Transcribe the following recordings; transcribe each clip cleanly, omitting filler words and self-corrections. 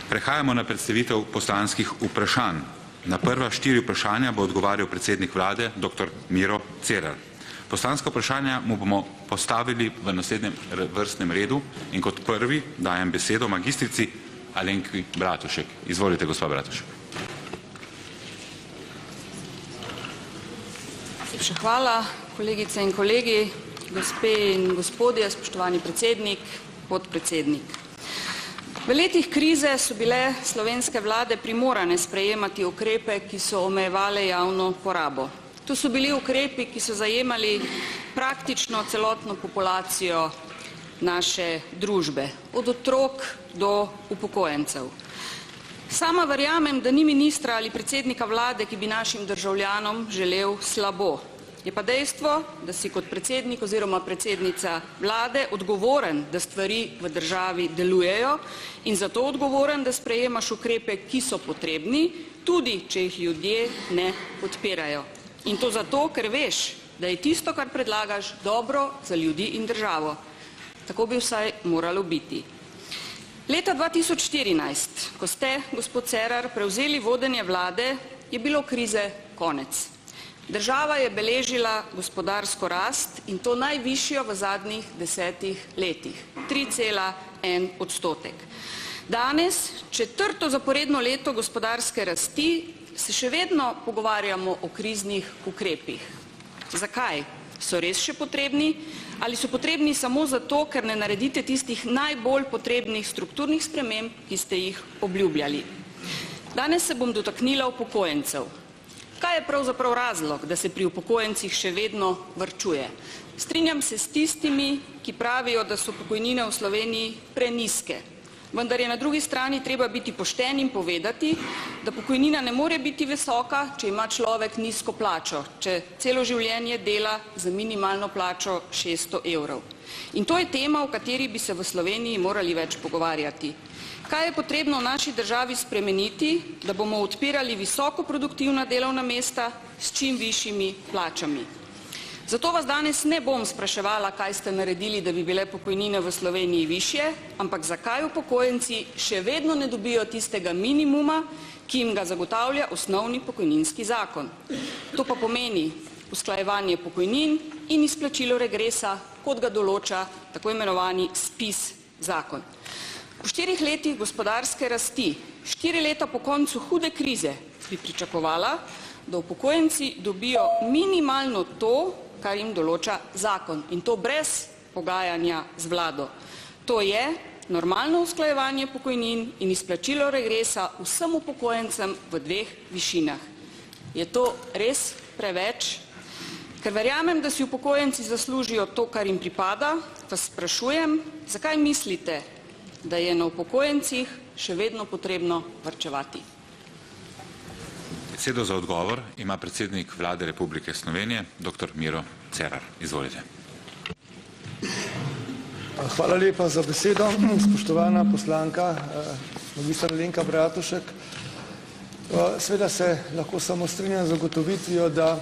Prehajamo na predstavitev poslanskih vprašanj. Na prva 4 vprašanja bo odgovarjal predsednik vlade, dr. Miro Cerar. Poslanska vprašanja mu bomo postavili v naslednjem vrstnem redu in kot prvi dajem besedo magistrici Alenki Bratušek. Izvolite, gospa Bratušek. Hvala, kolegice in kolegi, gospe in gospodje, spoštovani predsednik, podpredsednik. V letih krize so bile slovenske vlade primorane sprejemati ukrepe, ki so omejevale javno porabo. To so bili ukrepi, ki so zajemali praktično celotno populacijo naše družbe, od otrok do upokojencev. Sama verjamem, da ni ministra ali predsednika vlade, ki bi našim državljanom želel slabo. Je pa dejstvo, da si kot predsednik oziroma predsednica vlade odgovoren, da stvari v državi delujejo in zato odgovoren, da sprejemaš ukrepe, ki so potrebni, tudi če jih ljudje ne podpirajo. In to zato, ker veš, da je tisto, kar predlagaš, dobro za ljudi in državo. Tako bi vsaj moralo biti. Leta 2014, ko ste, gospod Cerar, prevzeli vodenje vlade, je bilo krize konec. Država je beležila gospodarsko rast in to najvišjo v zadnjih 10 letih, 3,1%. Danes, 4. zaporedno leto gospodarske rasti, se še vedno pogovarjamo o kriznih ukrepih. Zakaj? So res še potrebni? Ali so potrebni samo zato, ker ne naredite tistih najbolj potrebnih strukturnih sprememb, ki ste jih obljubljali? Danes se bom dotaknila upokojencev. Kaj je pravzaprav razlog, da se pri upokojencih še vedno varčuje? Strinjam se s tistimi, ki pravijo, da so pokojnine v Sloveniji prenizke. Vendar je na drugi strani treba biti pošten in povedati, da pokojnina ne more biti visoka, če ima človek nizko plačo, če celo življenje dela za minimalno plačo 600 evrov. In to je tema, o kateri bi se v Sloveniji morali več pogovarjati. Kaj je potrebno v naši državi spremeniti, da bomo odpirali visoko produktivna delovna mesta s čim višjimi plačami? Zato vas danes ne bom spraševala, kaj ste naredili, da bi bile pokojnine v Sloveniji višje, ampak zakaj upokojenci še vedno ne dobijo tistega minimuma, ki jim ga zagotavlja osnovni pokojninski zakon. To pa pomeni usklajevanje pokojnin in izplačilo regresa, kot ga določa tako imenovani ZPIZ zakon. Po 4 letih gospodarske rasti, 4 leta po koncu hude krize, bi pričakovala, da upokojenci dobijo minimalno to, kar jim določa zakon, in to brez pogajanja z vlado. To je normalno usklajevanje pokojnin in izplačilo regresa vsem upokojencem v 2 višinah. Je to res preveč? Ker verjamem, da si upokojenci zaslužijo to, kar jim pripada, vas sprašujem, zakaj mislite, da je na upokojencih še vedno potrebno varčevati? Besedo za odgovor ima predsednik vlade Republike Slovenije, dr. Miro Cerar. Izvolite. Hvala lepa za besedo, spoštovana poslanka, magistra Alenka Bratušek. Seveda se lahko samo strinjam z ugotovitvijo, da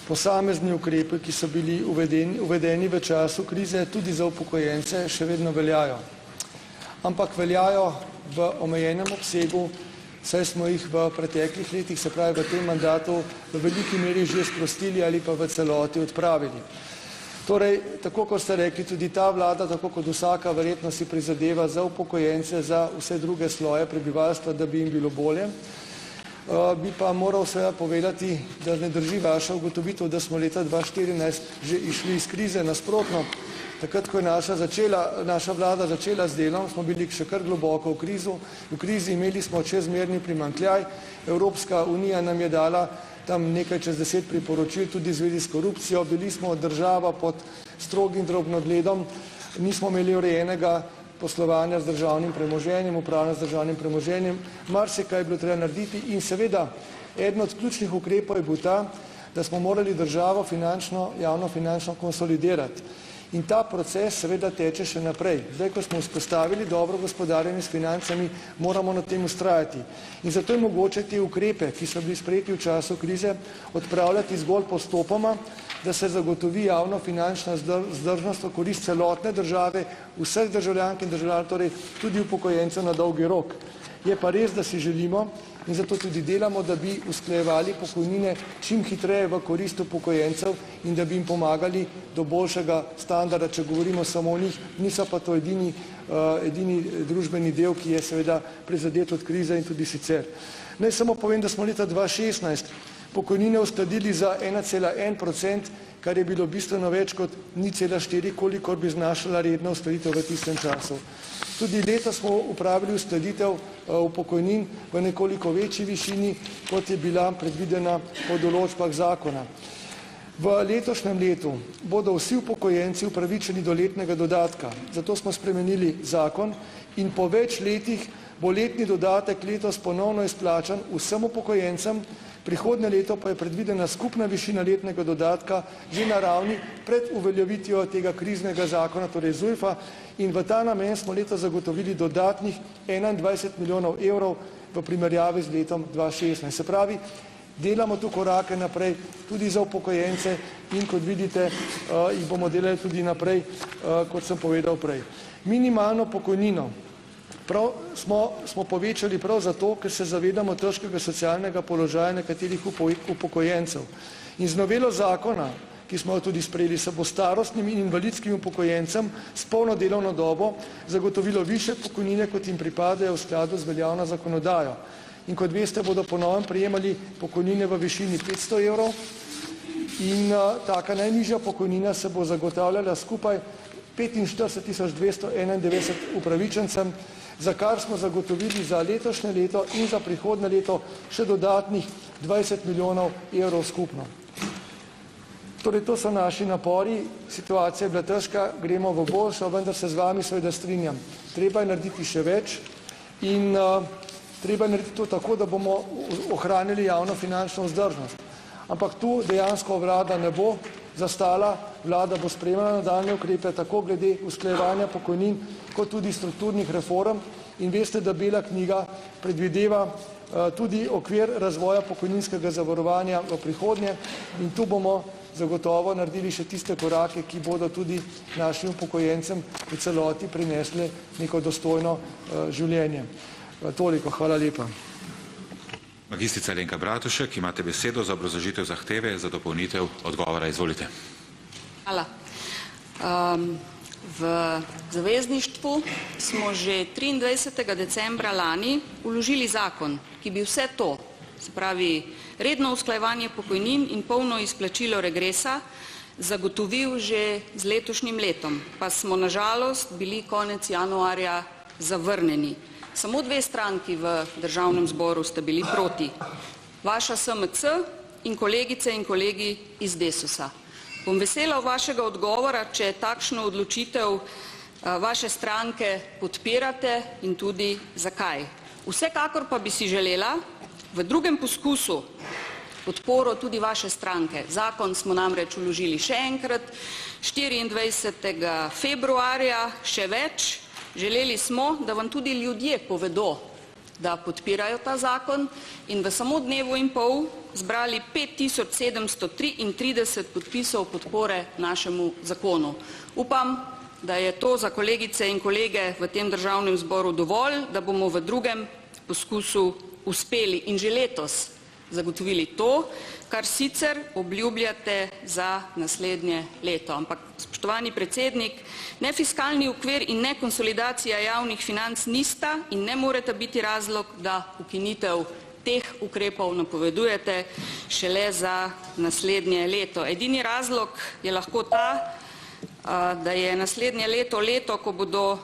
posamezni ukrepi, ki so bili uvedeni v času krize, tudi za upokojence, še vedno veljajo. Ampak veljajo v omejenem obsegu, saj smo jih v preteklih letih, se pravi v tem mandatu, v veliki meri že sprostili ali pa v celoti odpravili. Torej, tako kot ste rekli, tudi ta vlada, tako kot vsaka, verjetno si prizadeva za upokojence, za vse druge sloje prebivalstva, da bi jim bilo bolje. Bi pa moral seveda povedati, da ne drži vaša ugotovitev, da smo leta 2014 že išli iz krize. Nasprotno, takrat, ko je naša vlada začela z delom, smo bili še kar globoko v krizi, imeli smo čezmerni primanjkljaj, Evropska unija nam je dala tam nekaj čez 10 priporočil, tudi v zvezi s korupcijo, bili smo država pod strogim drobnogledom, nismo imeli urejenega poslovanja z državnim premoženjem, upravljanja z državnim premoženjem, marsikaj je bilo treba narediti in seveda eden od ključnih ukrepov je bil ta, da smo morali državo javno finančno konsolidirati. In ta proces seveda teče še naprej. Zdaj, ko smo vzpostavili dobro gospodarjenje s financami, moramo na tem vztrajati. In zato je mogoče te ukrepe, ki so bili sprejeti v času krize, odpravljati zgolj postopoma, da se zagotovi javno finančna vzdržnost v korist celotne države, vseh državljank in državljanov, torej tudi upokojencev na dolgi rok. Je pa res, da si želimo in zato tudi delamo, da bi usklajevali pokojnine čim hitreje v korist upokojencev in da bi jim pomagali do boljšega standarda, če govorimo samo o njih, niso pa to edini družbeni del, ki je seveda prizadet od krize in tudi sicer. Naj samo povem, da smo leta 2016 pokojnine uskladili za 1,1%, kar je bilo bistveno več kot 0,4, kolikor bi znašala redna uskladitev v tistem času. Tudi letos smo upravili uskladitev pokojnin v nekoliko večji višini, kot je bila predvidena po določbah zakona. V letošnjem letu bodo vsi upokojenci upravičeni do letnega dodatka, zato smo spremenili zakon in po več letih bo letni dodatek letos ponovno izplačan vsem upokojencem, prihodnje leto pa je predvidena skupna višina letnega dodatka že na ravni pred uveljavitvijo tega kriznega zakona, torej ZUJF-a, in v ta namen smo letos zagotovili dodatnih 21 milijonov evrov v primerjavi z letom 2016. Se pravi, delamo tu korake naprej tudi za upokojence in kot vidite, jih bomo delali tudi naprej, kot sem povedal prej. Minimalno pokojnino smo povečali prav zato, ker se zavedamo težkega socialnega položaja nekaterih upokojencev. In z novelo zakona, ki smo jo tudi sprejeli, se bo starostnim in invalidskim upokojencem s polno delovno dobo zagotovilo višje pokojnine, kot jim pripadajo v skladu z veljavno zakonodajo. In kot veste, bodo po novem prejemali pokojnine v višini 500 evrov in taka najnižja pokojnina se bo zagotavljala skupaj 45.291 upravičencem, za kar smo zagotovili za letošnje leto in za prihodnje leto še dodatnih 20 milijonov evrov skupno. Torej, to so naši napori, situacija je bila težka, gremo v boljšo, vendar se z vami seveda strinjam. Treba je narediti še več in treba je narediti to tako, da bomo ohranili javno finančno vzdržnost. Ampak tu dejansko vlada ne bo zastala, vlada bo sprejemala nadaljnje ukrepe tako glede usklajevanja pokojnin kot tudi strukturnih reform in veste, da bela knjiga predvideva tudi okvir razvoja pokojninskega zavarovanja v prihodnje in tu bomo zagotovo naredili še tiste korake, ki bodo tudi našim upokojencem v celoti prinesle neko dostojno življenje. Toliko, hvala lepa. Magistrica Alenka Bratušek, imate besedo za obrazložitev zahteve za dopolnitev odgovora. Izvolite. Hvala. V zavezništvu smo že 23. decembra lani vložili zakon, ki bi vse to, se pravi redno usklajevanje pokojnin in polno izplačilo regresa, zagotovil že z letošnjim letom, pa smo na žalost bili konec januarja zavrnjeni. Samo dve stranki v državnem zboru sta bili proti. Vaša SMC in kolegice in kolegi iz Desusa. Bom vesela vašega odgovora, če takšno odločitev vaše stranke podpirate in tudi zakaj. Vsekakor pa bi si želela v drugem poskusu podporo tudi vaše stranke. Zakon smo namreč vložili še enkrat 24. februarja, še več. Želeli smo, da vam tudi ljudje povedo, da podpirajo ta zakon in v samo dnevu in pol zbrali 5733 podpisov podpore našemu zakonu. Upam, da je to za kolegice in kolege v tem državnem zboru dovolj, da bomo v drugem poskusu uspeli in že letos zagotovili to, kar sicer obljubljate za naslednje leto. Ampak, spoštovani predsednik, ne fiskalni okvir in ne konsolidacija javnih financ nista in ne moreta biti razlog, da ukinitev teh ukrepov napovedujete šele za naslednje leto. Edini razlog je lahko ta, da je naslednje leto leto, ko bodo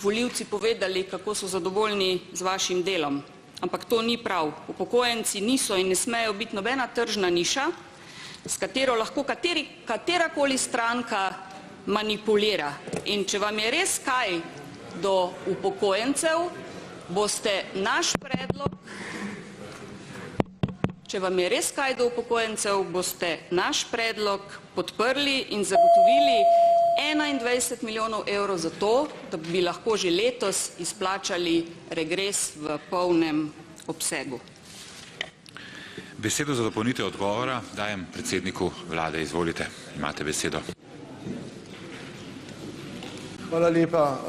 volivci povedali, kako so zadovoljni z vašim delom. Ampak to ni prav. Upokojenci niso in ne smejo biti nobena tržna niša, s katero lahko katerakoli stranka manipulira. In če vam je res kaj do upokojencev, boste naš predlog podprli in zagotovili 21 milijonov evrov za to, da bi lahko že letos izplačali regres v polnem obsegu. Besedo za dopolnitev odgovora dajem predsedniku vlade. Izvolite, imate besedo. Hvala lepa.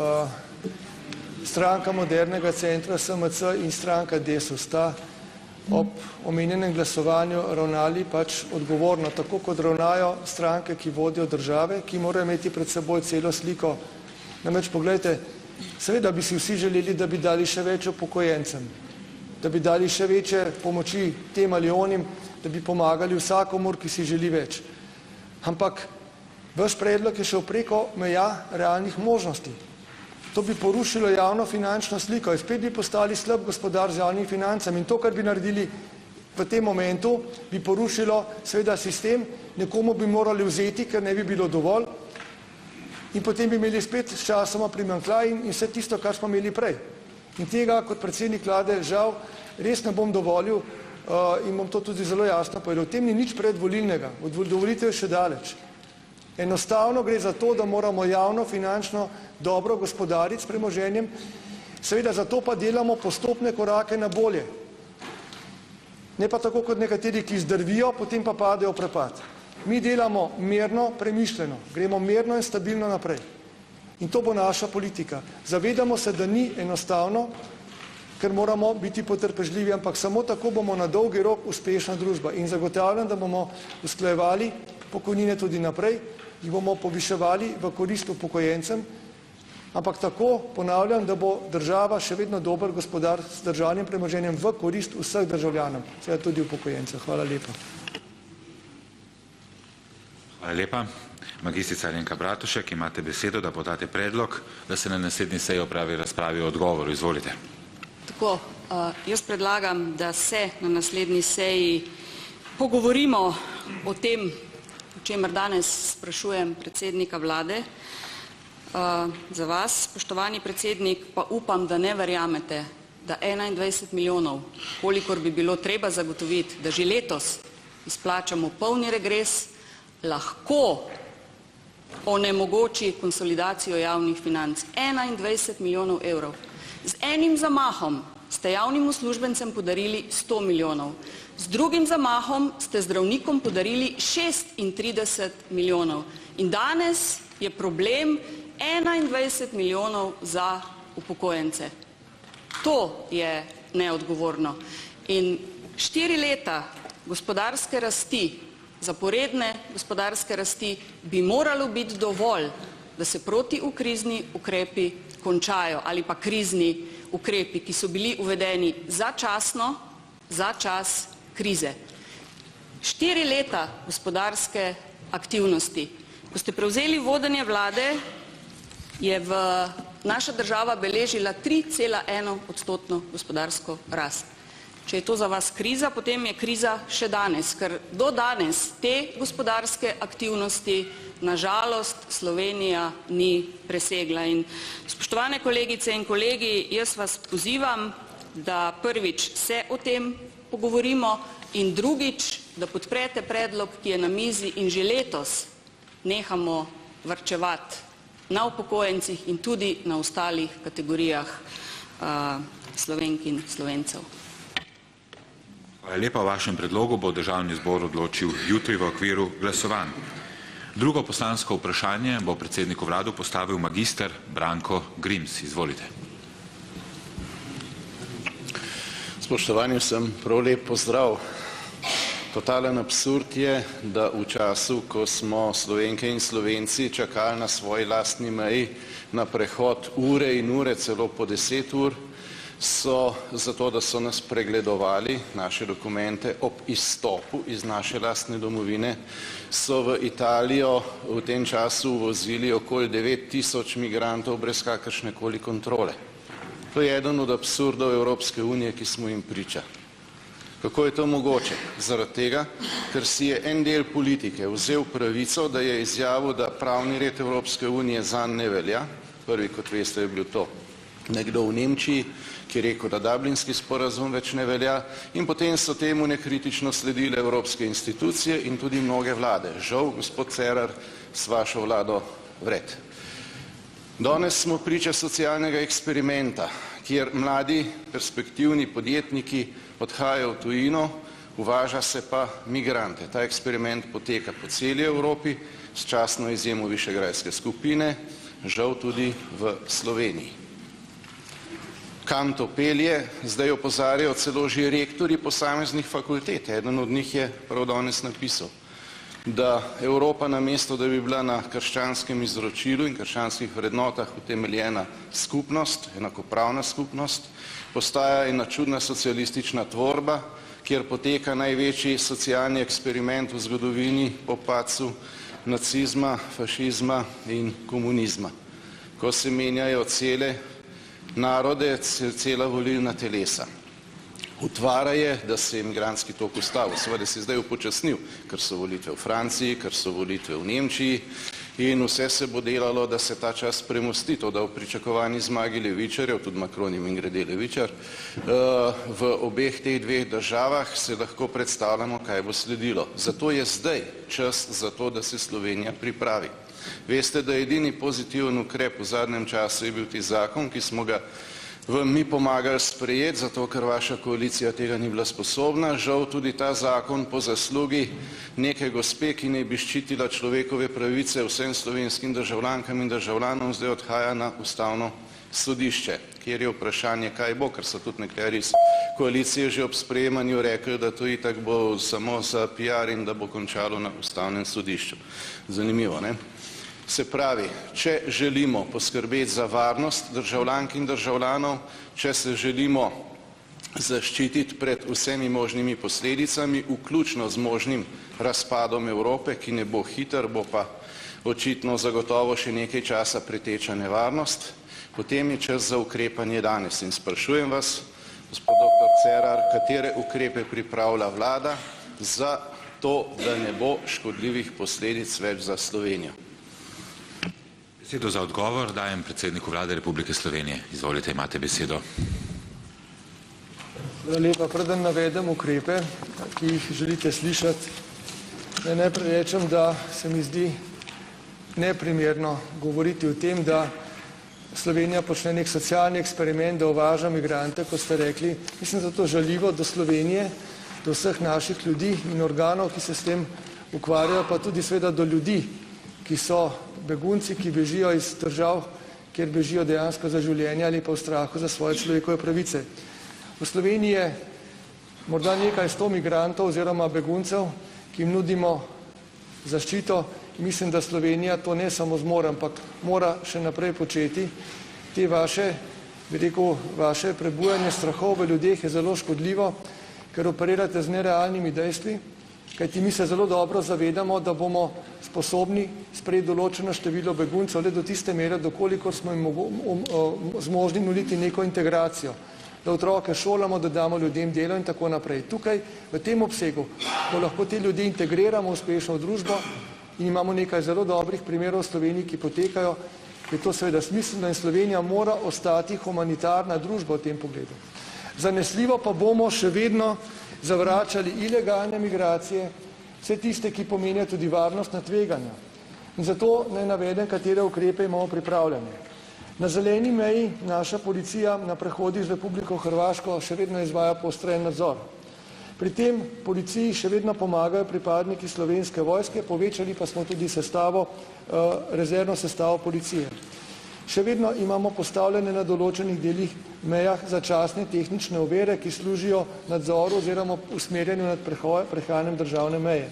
Stranka modernega centra SMC in stranka Desus sta ob omenjenem glasovanju ravnali pač odgovorno, tako kot ravnajo stranke, ki vodijo države, ki morajo imeti pred seboj celo sliko. Namreč poglejte, seveda bi si vsi želeli, da bi dali še več upokojencem, da bi dali še večje pomoči tem ali onim, da bi pomagali vsakomur, ki si želi več. Ampak vaš predlog je šel preko meja realnih možnosti. To bi porušilo javno finančno sliko in spet bi postali slab gospodar z javnimi financami. In to, kar bi naredili v tem momentu, bi porušilo seveda sistem, nekomu bi morali vzeti, ker ne bi bilo dovolj, in potem bi imeli spet s časoma primanjkljaj in vse tisto, kar smo imeli prej. In tega kot predsednik vlade žal res ne bom dovolil in bom to tudi zelo jasno povedal. V tem ni nič predvolilnega, od volitev je še daleč. Enostavno gre za to, da moramo javno finančno dobro gospodariti s premoženjem, seveda zato pa delamo postopne korake na bolje. Ne pa tako kot nekateri, ki zdrvijo, potem pa padejo v prepad. Mi delamo mirno, premišljeno, gremo mirno in stabilno naprej. In to bo naša politika. Zavedamo se, da ni enostavno, ker moramo biti potrpežljivi, ampak samo tako bomo na dolgi rok uspešna družba. In zagotavljam, da bomo usklajevali pokojnine tudi naprej, jih bomo poviševali v korist upokojencem, ampak tako ponavljam, da bo država še vedno dober gospodar s državnim premoženjem v korist vseh državljanov, seveda tudi upokojencev. Hvala lepa. Hvala lepa. Magistrica Alenka Bratušek, imate besedo, da podate predlog, da se na naslednji seji opravi razpravi o odgovoru. Izvolite. Tako, jaz predlagam, da se na naslednji seji pogovorimo o tem, o čemer danes sprašujem predsednika vlade. Za vas, spoštovani predsednik, pa upam, da ne verjamete, da 21 milijonov, kolikor bi bilo treba zagotoviti, da že letos izplačamo polni regres, lahko onemogoči konsolidacijo javnih financ. 21 milijonov evrov. Z enim zamahom ste javnim uslužbencem podarili 100 milijonov. Z drugim zamahom ste zdravnikom podarili 36 milijonov. In danes je problem 21 milijonov za upokojence. To je neodgovorno. In 4 leta gospodarske rasti, zaporedne gospodarske rasti, bi moralo biti dovolj, da se protikrizni ukrepi končajo ali pa krizni ukrepi, ki so bili uvedeni začasno, za čas krize. 4 leta gospodarske aktivnosti. Ko ste prevzeli vodenje vlade, je naša država beležila 3,1% gospodarsko rast. Če je to za vas kriza, potem je kriza še danes, ker do danes te gospodarske aktivnosti nažalost Slovenija ni presegla. In spoštovane kolegice in kolegi, jaz vas pozivam, da prvič se o tem pogovorimo in drugič, da podprete predlog, ki je na mizi in že letos nehamo varčevati na upokojencih in tudi na ostalih kategorijah Slovenk in Slovencev. Hvala lepa. O vašem predlogu bo Državni zbor odločil jutri v okviru glasovanj. Drugo poslansko vprašanje bo predsedniku vlade postavil magister Branko Grims. Izvolite. Spoštovani, vsem prav lep pozdrav. Totalen absurd je, da v času, ko smo Slovenke in Slovenci čakali na svoji lastni meji na prehod ure in ure, celo po 10 ur, so zato, da so nas pregledovali, naše dokumente, ob izstopu iz naše lastne domovine, so v Italijo v tem času vozili okoli 9000 migrantov brez kakršnekoli kontrole. To je eden od absurdov Evropske unije, ki smo jim priča. Kako je to mogoče? Zaradi tega, ker si je en del politike vzel pravico, da je izjavil, da pravni red Evropske unije zanj ne velja. Prvi, kot veste, je bil to nekdo v Nemčiji, ki je rekel, da Dublinski sporazum več ne velja, in potem so temu nekritično sledile evropske institucije in tudi mnoge vlade. Žal, gospod Cerar, s vašo vlado vred. Danes smo priča socialnega eksperimenta, kjer mladi perspektivni podjetniki odhajajo v tujino, uvaža se pa migrante. Ta eksperiment poteka po celi Evropi, s časno izjemo Višegrajske skupine, žal tudi v Sloveniji. Kam to pelje, zdaj opozarjajo celo že rektorji posameznih fakultet. Eden od njih je prav danes napisal, da Evropa namesto, da bi bila na krščanskem izročilu in krščanskih vrednotah utemeljena skupnost, enakopravna skupnost, postaja ena čudna socialistična tvorba, kjer poteka največji socialni eksperiment v zgodovini po padcu nacizma, fašizma in komunizma. Ko se menjajo cele narode, cela volilna telesa. Utvara je, da se je migrantski tok ustavil. Seveda se je zdaj upočasnil, ker so volitve v Franciji, ker so volitve v Nemčiji in vse se bo delalo, da se ta čas premosti, to da v pričakovani zmagi levičarjev, tudi Macron je mimogrede levičar, v obeh teh dveh državah se lahko predstavljamo, kaj bo sledilo. Zato je zdaj čas za to, da se Slovenija pripravi. Veste, da edini pozitiven ukrep v zadnjem času je bil ti zakon, ki smo ga vam mi pomagali sprejeti, zato ker vaša koalicija tega ni bila sposobna. Žal tudi ta zakon po zaslugi neke gospe, ki naj bi ščitila človekove pravice vsem slovenskim državljankam in državljanom, zdaj odhaja na ustavno sodišče, kjer je vprašanje, kaj bo, ker so tudi nekateri iz koalicije že ob sprejemanju rekli, da to itak bo samo za PR in da bo končalo na ustavnem sodišču. Zanimivo, ne? Se pravi, če želimo poskrbeti za varnost državljank in državljanov, če se želimo zaščititi pred vsemi možnimi posledicami, vključno z možnim razpadom Evrope, ki ne bo hiter, bo pa očitno zagotovo še nekaj časa preteča nevarnost, potem je čas za ukrepanje danes. In sprašujem vas, gospod dr. Cerar, katere ukrepe pripravlja vlada za to, da ne bo škodljivih posledic več za Slovenijo. Besedo za odgovor dajem predsedniku vlade Republike Slovenije. Izvolite, imate besedo. Hvala lepa. Preden navedem ukrepe, ki jih želite slišati, naj najprej rečem, da se mi zdi neprimerno govoriti o tem, da Slovenija počne nek socialni eksperiment, da uvaža migrante, kot ste rekli. Mislim, da je to žaljivo do Slovenije, do vseh naših ljudi in organov, ki se s tem ukvarjajo, pa tudi seveda do ljudi, ki so begunci, ki bežijo iz držav, kjer bežijo dejansko za življenje ali pa v strahu za svoje človekove pravice. V Sloveniji je morda nekaj 100 migrantov oziroma beguncev, ki jim nudimo zaščito. Mislim, da Slovenija to ne samo zmore, ampak mora še naprej početi. Te vaše prebujanje strahov v ljudeh je zelo škodljivo, ker operirate z nerealnimi dejstvi, kajti mi se zelo dobro zavedamo, da bomo sposobni sprejeti določeno število beguncev le do tiste mere, dokolikor smo jim zmožni nuditi neko integracijo, da otroke šolamo, da damo ljudem delo in tako naprej. Tukaj v tem obsegu, ko lahko te ljudi integriramo uspešno v družbo in imamo nekaj zelo dobrih primerov v Sloveniji, ki potekajo, je to seveda smiselno in Slovenija mora ostati humanitarna družba v tem pogledu. Zanesljivo pa bomo še vedno zavračali ilegalne migracije, vse tiste, ki pomenijo tudi varnostna tveganja. In zato naj navedem, katere ukrepe imamo pripravljene. Na zeleni meji naša policija na prehodih z Republiko Hrvaško še vedno izvaja poostren nadzor. Pri tem policiji še vedno pomagajo pripadniki Slovenske vojske, povečali pa smo tudi rezervno sestavo policije. Še vedno imamo postavljene na določenih delih mejah začasne tehnične ovire, ki služijo nadzoru oziroma usmerjanju nad prehajanjem državne meje.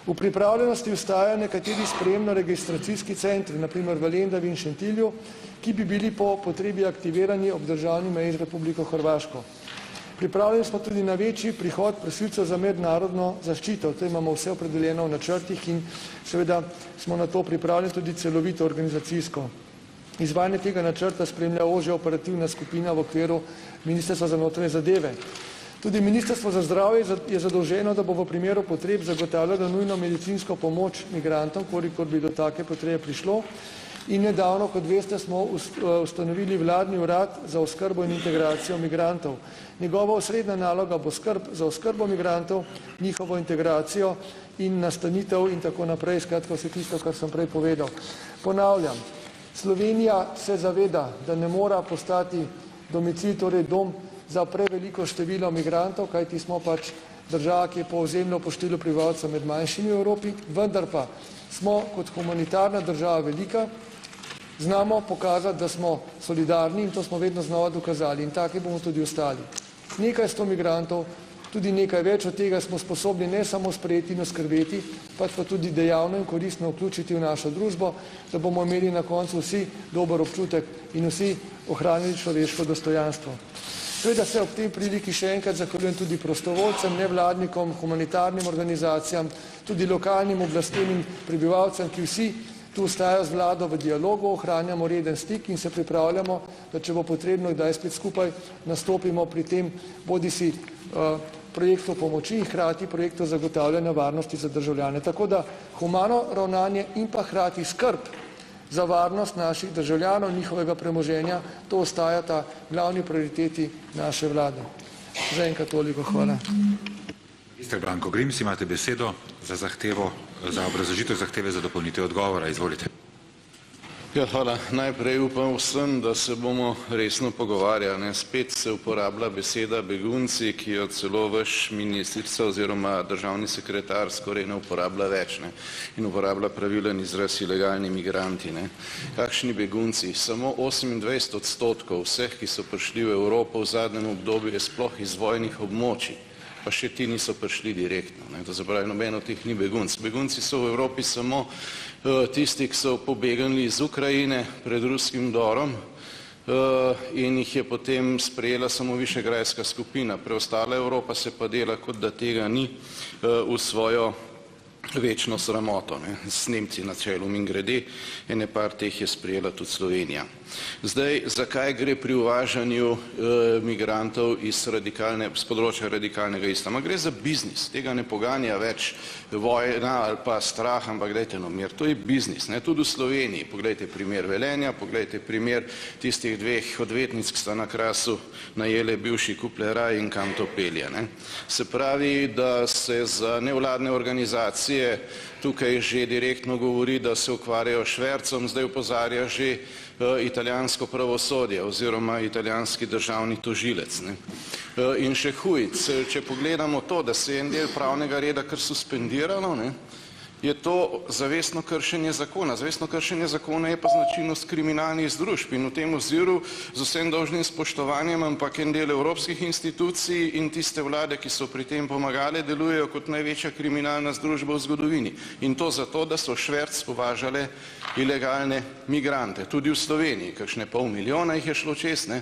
V pripravljenosti ostajajo nekateri sprejemno-registracijski centri, na primer v Lendavi in Šentilju, ki bi bili po potrebi aktivirani ob državni meji z Republiko Hrvaško. Pripravljeni smo tudi na večji prihod prosilcev za mednarodno zaščito. To imamo vse opredeljeno v načrtih in seveda smo na to pripravljeni tudi celovito organizacijsko. Izvajanje tega načrta spremlja ožja operativna skupina v okviru Ministrstva za notranje zadeve. Tudi Ministrstvo za zdravje je zadolženo, da bo v primeru potreb zagotavljalo nujno medicinsko pomoč migrantom, kolikor bi do take potrebe prišlo. In nedavno, kot veste, smo ustanovili vladni urad za oskrbo in integracijo migrantov. Njegova osrednja naloga bo skrb za oskrbo migrantov, njihovo integracijo in nastanitev in tako naprej, skratka vse tisto, kar sem prej povedal. Ponavljam, Slovenija se zaveda, da ne mora postati domicil, torej dom za preveliko število migrantov, kajti smo pač država, ki je po ozemlju po številu prebivalcev med manjšimi v Evropi, vendar pa smo kot humanitarna država velika znamo pokazati, da smo solidarni in to smo vedno znova dokazali in taki bomo tudi ostali. Nekaj 100 migrantov, tudi nekaj več od tega smo sposobni ne samo sprejeti in oskrbeti, pač pa tudi dejavno in koristno vključiti v našo družbo, da bomo imeli na koncu vsi dober občutek in vsi ohranili človeško dostojanstvo. Seveda se ob tej priliki še enkrat zahvaljujem tudi prostovoljcem, nevladnikom, humanitarnim organizacijam, tudi lokalnim oblastem in prebivalcem, ki vsi tu ostajajo z vlado v dialogu, ohranjamo reden stik in se pripravljamo, da če bo potrebno, kdaj spet skupaj nastopimo pri tem bodisi projektu pomoči in hkrati projektu zagotavljanja varnosti za državljane. Tako da humano ravnanje in pa hkrati skrb za varnost naših državljanov, njihovega premoženja, to ostajata glavni prioriteti naše vlade. Zaenkrat toliko, hvala. Minister Branko Grims, imate besedo za obrazložitev zahteve za dopolnitev odgovora. Izvolite. Ja, hvala. Najprej upam vsem, da se bomo resno pogovarjali. Spet se uporablja beseda begunci, ki jo celo vaš ministrica oziroma državni sekretar skoraj ne uporablja več, ne, in uporablja pravilen izraz ilegalni migranti. Ne. Kakšni begunci? Samo 28% vseh, ki so prišli v Evropo v zadnjem obdobju, je sploh iz vojnih območij. Pa še ti niso prišli direktno. Ne. To se pravi, noben od teh ni begunc. Begunci so v Evropi samo tisti, ki so pobegnili iz Ukrajine pred ruskim vdorom in jih je potem sprejela samo Višegrajska skupina. Preostala Evropa se pa dela, kot da tega ni, v svojo večno sramoto, ne, s Nemci na čelu mimogrede, ene par teh je sprejela tudi Slovenija. Zdaj, zakaj gre pri uvažanju migrantov s področja radikalnega islama? Gre za biznis, tega ne poganja več vojna ali pa strah, ampak dajte no mir, to je biznis, ne, tudi v Sloveniji. Poglejte primer Velenja, poglejte primer tistih dveh odvetnic, ki sta na Krasu najele bivši kupleraj in kam to pelje. Ne. Se pravi, da se za nevladne organizacije tukaj že direktno govori, da se ukvarjajo s švercom, zdaj opozarja že italijansko pravosodje oziroma italijanski državni tožilec. Ne. In še hujc, če pogledamo to, da se je en del pravnega reda kar suspendiralo, ne, je to zavestno kršenje zakona. Zavestno kršenje zakona je pa značilnost kriminalnih združb in v tem oziru z vsem dolžnim spoštovanjem, ampak en del evropskih institucij in tiste vlade, ki so pri tem pomagale, delujejo kot največja kriminalna združba v zgodovini. In to zato, da so šverc uvažale ilegalne migrante. Tudi v Sloveniji, kakšne 500 000 jih je šlo čez, ne,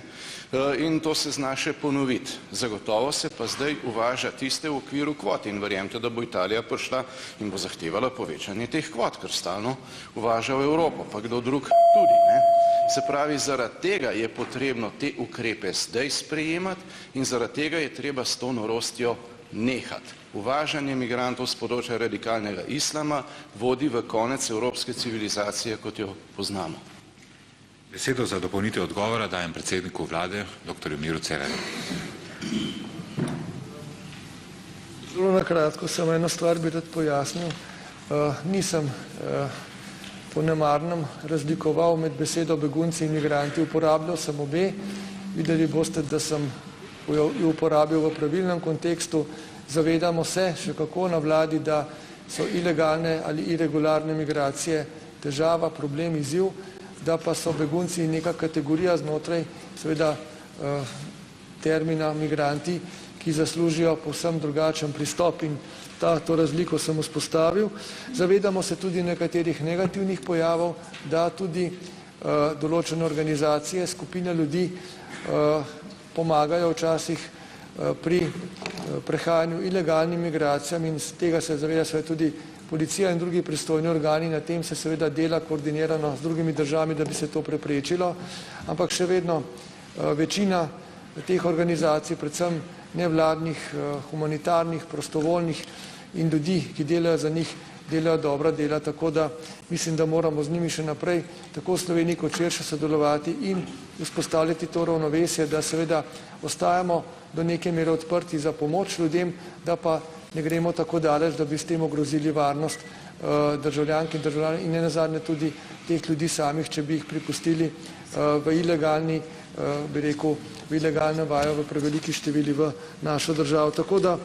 in to se zna še ponoviti. Zagotovo se pa zdaj uvaža tiste v okviru kvot in verjemite, da bo Italija prišla in bo zahtevala povečanje teh kvot, ker stalno uvaža v Evropo, pa kdo drug tudi. Ne. Se pravi, zaradi tega je potrebno te ukrepe zdaj sprejemati in zaradi tega je treba s to norostjo nehati. Uvažanje migrantov s področja radikalnega islama vodi v konec evropske civilizacije, kot jo poznamo. Besedo za dopolnitev odgovora dajem predsedniku vlade, dr. Miru Cerarju. Zelo na kratko, samo eno stvar bi rad pojasnil. Nisem po nemarnem razlikoval med besedo begunci in migranti, uporabljal sem obe. Videli boste, da sem jo uporabil v pravilnem kontekstu. Zavedamo se še kako na vladi, da so ilegalne ali irregularne migracije težava, problem, izziv, da pa so begunci neka kategorija znotraj seveda termina migranti, ki zaslužijo povsem drugačen pristop in to razliko sem vzpostavil. Zavedamo se tudi nekaterih negativnih pojavov, da tudi določene organizacije, skupine ljudi pomagajo včasih pri prehajanju ilegalnim migracijam in tega se zaveda seveda tudi policija in drugi pristojni organi, na tem se seveda dela koordinirano z drugimi državami, da bi se to preprečilo, ampak še vedno večina teh organizacij, predvsem nevladnih, humanitarnih, prostovoljnih in ljudi, ki delajo za njih, delajo dobra dela, tako da mislim, da moramo z njimi še naprej tako v Sloveniji kot širše sodelovati in vzpostavljati to ravnovesje, da seveda ostajamo do neke mere odprti za pomoč ljudem, da pa ne gremo tako daleč, da bi s tem ogrozili varnost državljank in državljanov in nenazadnje tudi teh ljudi samih, če bi jih pripustili v ilegalni, bi rekel, v ilegalne vajo v preveliki števili v našo državo. Tako da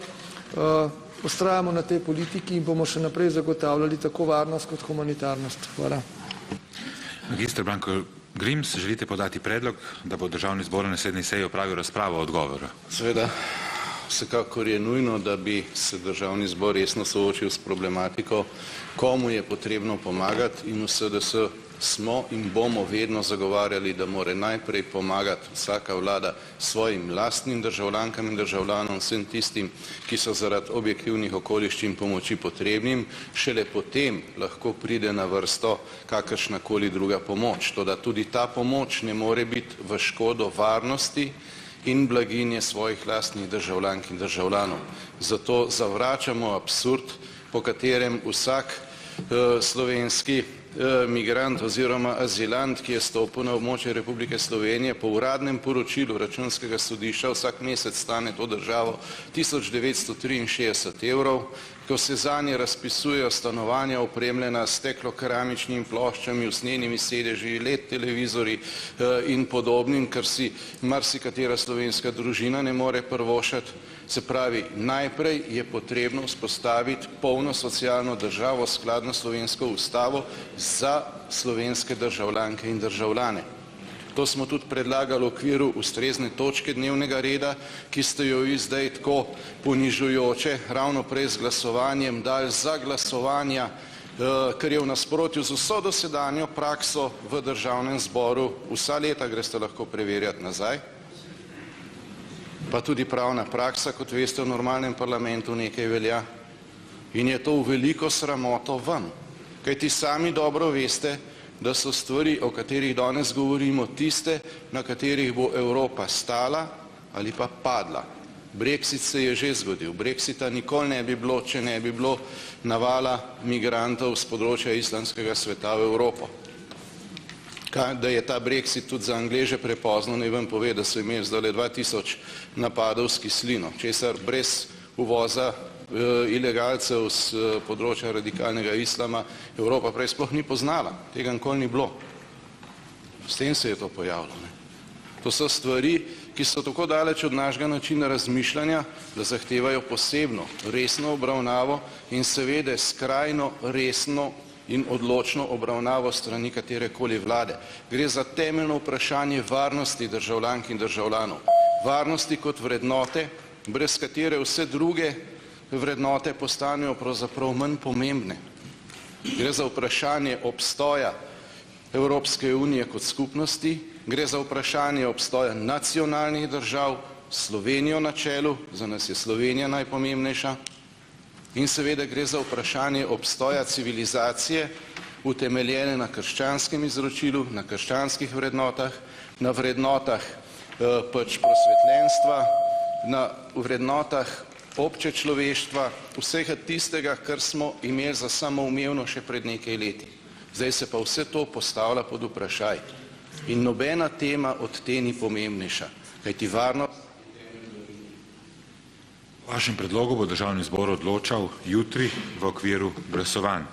vztrajamo na tej politiki in bomo še naprej zagotavljali tako varnost kot humanitarnost. Hvala. Magister Branko Grims, želite podati predlog, da bo državni zbor na naslednji seji opravil razpravo o odgovoru? Seveda, vsekakor je nujno, da bi se državni zbor resno soočil s problematiko, komu je potrebno pomagati, in v SDS smo in bomo vedno zagovarjali, da mora najprej pomagati vsaka vlada svojim lastnim državljankam in državljanom, vsem tistim, ki so zaradi objektivnih okoliščin pomoči potrebnim, šele potem lahko pride na vrsto kakršnakoli druga pomoč. Toda tudi ta pomoč ne more biti v škodo varnosti in blaginje svojih lastnih državljank in državljanov. Zato zavračamo absurd, po katerem vsak slovenski migrant oziroma azilant, ki je stopil na območje Republike Slovenije, po uradnem poročilu Računskega sodišča vsak mesec stane to državo 1963 evrov, ko se zanje razpisujejo stanovanja opremljena s steklokeramičnimi ploščami, usnjenimi sedeži, LED televizorji in podobnim, kar si marsikatera slovenska družina ne more privoščiti. Se pravi, najprej je potrebno vzpostaviti polno socialno državo skladno s slovensko ustavo za slovenske državljanke in državljane. To smo tudi predlagali v okviru ustrezne točke dnevnega reda, ki ste jo vi zdaj tako ponižujoče ravno prej z glasovanjem dali za glasovanja, kar je v nasprotju z vso dosedanjo prakso v državnem zboru. Vsa leta greste lahko preverjati nazaj. Pa tudi pravna praksa, kot veste, v normalnem parlamentu nekaj velja. In je to v veliko sramoto vam. Kajti sami dobro veste, da so stvari, o katerih danes govorimo, tiste, na katerih bo Evropa stala ali pa padla. Brexit se je že zgodil. Brexita nikoli ne bi bilo, če ne bi bilo navala migrantov z področja islamskega sveta v Evropo. Da je ta Brexit tudi za Angleže prepozno, naj vam pove, da so imeli zdajle 2000 napadov s kislino, česar brez uvoza ilegalcev z področja radikalnega islama Evropa prej sploh ni poznala. Tega nikoli ni bilo. S tem se je to pojavilo. To so stvari, ki so tako daleč od našega načina razmišljanja, da zahtevajo posebno, resno obravnavo in seveda skrajno resno in odločno obravnavo strani katerekoli vlade. Gre za temeljno vprašanje varnosti državljank in državljanov. Varnosti kot vrednote, brez katere vse druge vrednote postanejo pravzaprav manj pomembne. Gre za vprašanje obstoja Evropske unije kot skupnosti, gre za vprašanje obstoja nacionalnih držav, Slovenijo na čelu, za nas je Slovenija najpomembnejša, in seveda gre za vprašanje obstoja civilizacije, utemeljene na krščanskem izročilu, na krščanskih vrednotah, na vrednotah prosvetljenstva, na vrednotah obče človeštva, vsega tistega, kar smo imeli za samoumevno še pred nekaj leti. Zdaj se pa vse to postavlja pod vprašaj. In nobena tema od te ni pomembnejša, kajti varnost. O vašem predlogu bo državni zbor odločal jutri v okviru glasovanj.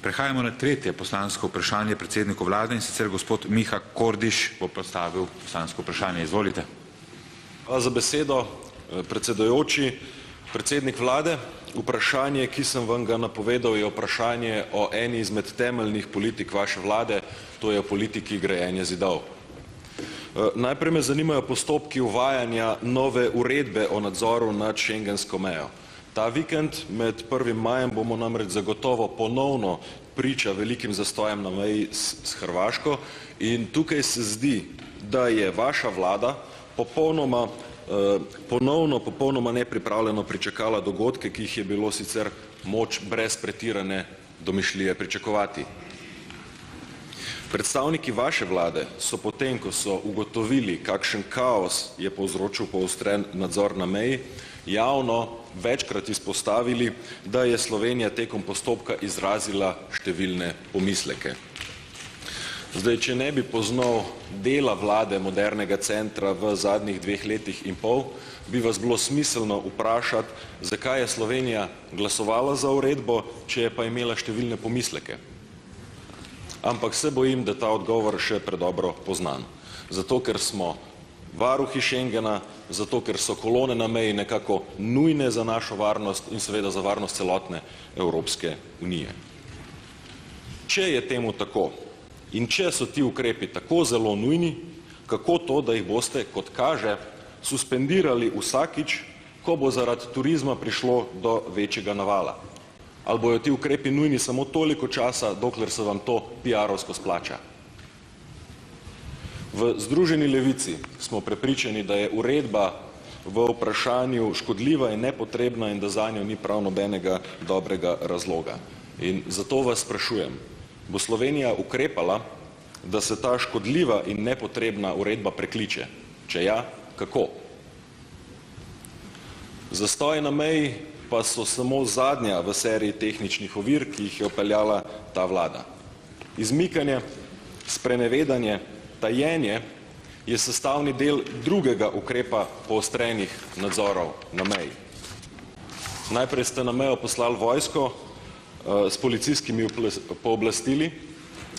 Prehajamo na tretje poslansko vprašanje predsedniku vlade, in sicer gospod Miha Kordiš bo postavil poslansko vprašanje. Izvolite. Hvala za besedo, predsedujoči. Predsednik vlade, vprašanje, ki sem vam ga napovedal, je vprašanje o eni izmed temeljnih politik vaše vlade, to je o politiki grajenja zidov. Najprej me zanimajo postopki uvajanja nove uredbe o nadzoru nad šengensko mejo. Ta vikend med 1. majem bomo namreč zagotovo ponovno priča velikim zastojem na meji s Hrvaško in tukaj se zdi, da je vaša vlada popolnoma nepripravljeno pričakala dogodke, ki jih je bilo sicer moč brez pretirane domišljije pričakovati. Predstavniki vaše vlade so potem, ko so ugotovili, kakšen kaos je povzročil poostren nadzor na meji, javno večkrat izpostavili, da je Slovenija tekom postopka izrazila številne pomisleke. Zdaj, če ne bi poznal dela vlade modernega centra v zadnjih 2 letih in pol, bi vas bilo smiselno vprašati, zakaj je Slovenija glasovala za uredbo, če je pa imela številne pomisleke. Ampak se bojim, da ta odgovor še predobro poznan. Zato, ker smo varuhi Schengena, zato, ker so kolone na meji nekako nujne za našo varnost in seveda za varnost celotne Evropske unije. Če je temu tako, In če so ti ukrepi tako zelo nujni, kako to, da jih boste, kot kaže, suspendirali vsakič, ko bo zaradi turizma prišlo do večjega navala? Ali bojo ti ukrepi nujni samo toliko časa, dokler se vam to PR-ovsko splača? V Združeni levici smo prepričani, da je uredba v vprašanju škodljiva in nepotrebna in da zanjo ni prav nobenega dobrega razloga. In zato vas sprašujem, bo Slovenija ukrepala, da se ta škodljiva in nepotrebna uredba prekliče? Če ja, kako? Zastoji na meji pa so samo zadnja v seriji tehničnih ovir, ki jih je vpeljala ta vlada. Izmikanje, sprenevedanje, tajenje je sestavni del drugega ukrepa poostrenih nadzorov na meji. Najprej ste na mejo poslali vojsko s policijskimi pooblastili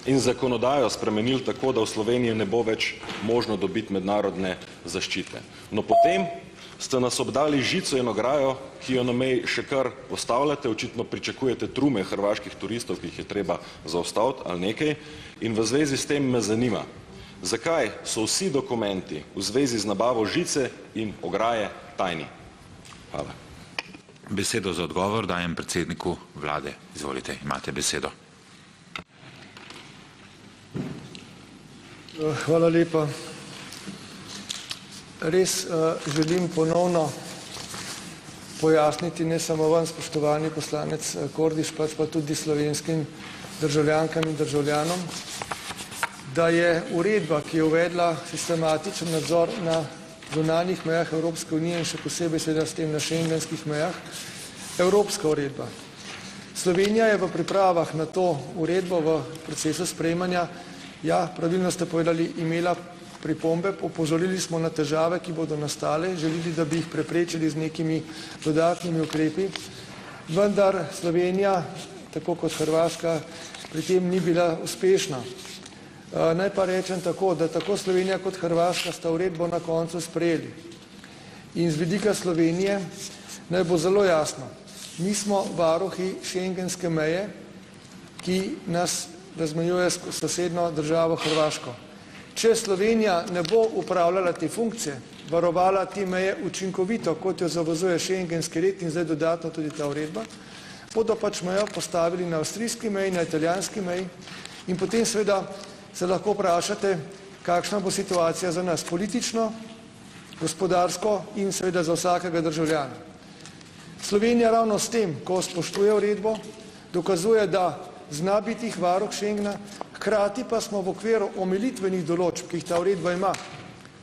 in zakonodajo spremenili tako, da v Sloveniji ne bo več možno dobiti mednarodne zaščite. No potem ste nas obdali žico in ograjo, ki jo na meji še kar postavljate, očitno pričakujete trume hrvaških turistov, ki jih je treba zaustaviti ali nekaj, in v zvezi s tem me zanima, zakaj so vsi dokumenti v zvezi z nabavo žice in ograje tajni? Hvala. Besedo za odgovor dajem predsedniku vlade. Izvolite, imate besedo. Hvala lepa. Res želim ponovno pojasniti, ne samo vam, spoštovani poslanec Kordiš, pač pa tudi slovenskim državljankam in državljanom, da je uredba, ki je uvedla sistematičen nadzor na zunanjih mejah Evropske unije in še posebej seveda s tem na šengenskih mejah, evropska uredba. Slovenija je v pripravah na to uredbo v procesu sprejemanja, ja, pravilno ste povedali, imela pripombe, opozorili smo na težave, ki bodo nastale, želeli, da bi jih preprečili z nekimi dodatnimi ukrepi, vendar Slovenija, tako kot Hrvaška, pri tem ni bila uspešna. Naj pa rečem tako, da tako Slovenija kot Hrvaška sta uredbo na koncu sprejeli. In z vidika Slovenije naj bo zelo jasno, mi smo varuhi šengenske meje, ki nas razmejuje s sosednjo državo Hrvaško. Če Slovenija ne bo upravljala te funkcije, varovala te meje učinkovito, kot jo zavezuje šengenski red in zdaj dodatno tudi ta uredba, bodo pač mejo postavili na avstrijski meji, na italijanski meji in potem seveda se lahko vprašate, kakšna bo situacija za nas politično, gospodarsko in seveda za vsakega državljana. Slovenija ravno s tem, ko spoštuje uredbo, dokazuje, da zna biti varuh Schengena, hkrati pa smo v okviru omilitvenih določb, ki jih ta uredba ima,